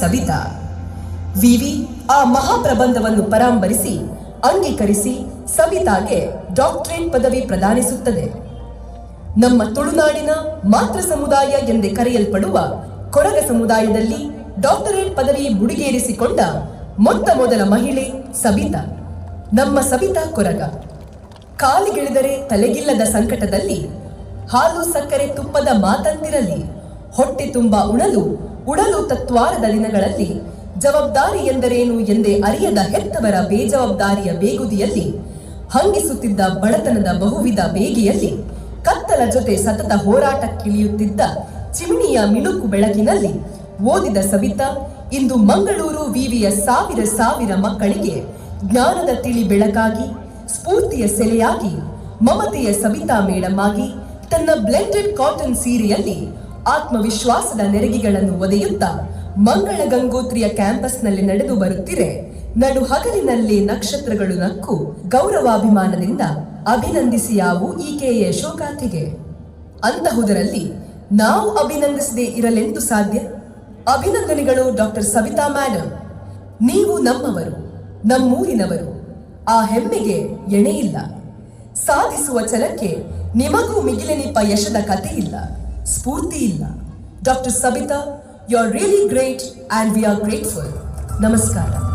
ಸಬಿತಾ. ವಿವಿ ಆ ಮಹಾಪ್ರಬಂಧವನ್ನು ಪರಾಂಬರಿಸಿ ಅಂಗೀಕರಿಸಿ ಸಬಿತಾಗೆ ಡಾಕ್ಟರೇಟ್ ಪದವಿ ಪ್ರದಾನಿಸುತ್ತದೆ. ನಮ್ಮ ತುಳುನಾಡಿನ ಮಾತೃ ಸಮುದಾಯ ಎಂದೇ ಕರೆಯಲ್ಪಡುವ ಕೊರಗ ಸಮುದಾಯದಲ್ಲಿ ಡಾಕ್ಟರೇಟ್ ಪದವಿ ಮುಡಿಗೇರಿಸಿಕೊಂಡ ಮೊತ್ತ ಮೊದಲ ಮಹಿಳೆ ಸಬಿತಾ. ನಮ್ಮ ಸಬಿತಾ ಕೊರಗ ಕಾಲಿಗಿಳಿದರೆ ತಲೆಗಿಲ್ಲದ ಸಂಕಟದಲ್ಲಿ ಹಾಲು ಸಕ್ಕರೆ ತುಪ್ಪದ ಮಾತಂತಿರಲಿ ಹೊಟ್ಟೆ ತುಂಬ ಉಡಲು ತತ್ವಾರದ ದಿನಗಳಲ್ಲಿ ಜವಾಬ್ದಾರಿ ಎಂದರೇನು ಎಂದೇ ಅರಿಯದ ಹೆತ್ತವರ ಬೇಜವಾಬ್ದಾರಿಯ ಬೇಗುದಿಯಲ್ಲಿ ಹಂಗಿಸುತ್ತಿದ್ದ ಬಡತನದ ಬಹುವಿಧ ಬೇಗೆಯಲ್ಲಿ ಕತ್ತಲ ಜೊತೆ ಸತತ ಹೋರಾಟಕ್ಕಿಳಿಯುತ್ತಿದ್ದ ಚಿಮಿಣಿಯ ಮಿಣುಕು ಬೆಳಕಿನಲ್ಲಿ ಓದಿದ ಸಬಿತಾ ಇಂದು ಮಂಗಳೂರು ವಿವಿಯ ಸಾವಿರ ಮಕ್ಕಳಿಗೆ ಜ್ಞಾನದ ತಿಳಿ ಬೆಳಕಾಗಿ ಸ್ಫೂರ್ತಿಯ ಸೆಲೆಯಾಗಿ ಮಮತೆಯ ಸಬಿತಾ ಮೇಡಮ್ ಆಗಿ ತನ್ನ ಬ್ಲೆಂಡೆಡ್ ಕಾಟನ್ ಸೀರೆಯಲ್ಲಿ ಆತ್ಮವಿಶ್ವಾಸದ ನೆರಗಿಗಳನ್ನು ಒದೆಯುತ್ತಾ ಮಂಗಳ ಗಂಗೋತ್ರಿಯ ಕ್ಯಾಂಪಸ್ನಲ್ಲಿ ನಡೆದು ಬರುತ್ತಿರೆ ನಡು ಹಗಲಿನಲ್ಲಿ ನಕ್ಷತ್ರಗಳು ನಕ್ಕು ಗೌರವಾಭಿಮಾನದಿಂದ ಅಭಿನಂದಿಸಿಯಾವು ಈಕೆಯ ಯಶೋಗಾಥೆಗೆ. ಅಂತಹುದರಲ್ಲಿ ನಾವು ಅಭಿನಂದಿಸದೆ ಇರಲೆಂದು ಸಾಧ್ಯ? ಅಭಿನಂದನೆಗಳು ಡಾಕ್ಟರ್ ಸಬಿತಾ ಮೇಡಮ್. ನೀವು ನಮ್ಮವರು, ನಮ್ಮೂರಿನವರು. ಆ ಹೆಮ್ಮೆಗೆ ಎಣೆಯಿಲ್ಲ. ಸಾಧಿಸುವ ಛಲಕ್ಕೆ ನಿಮಗೂ ಮಿಗಿಲೆನಿಪ ಯಶದ ಕಥೆ ಇಲ್ಲ, ಸ್ಫೂರ್ತಿ ಇಲ್ಲ. Doctor Sabita, you are really great and we are grateful. ನಮಸ್ಕಾರ.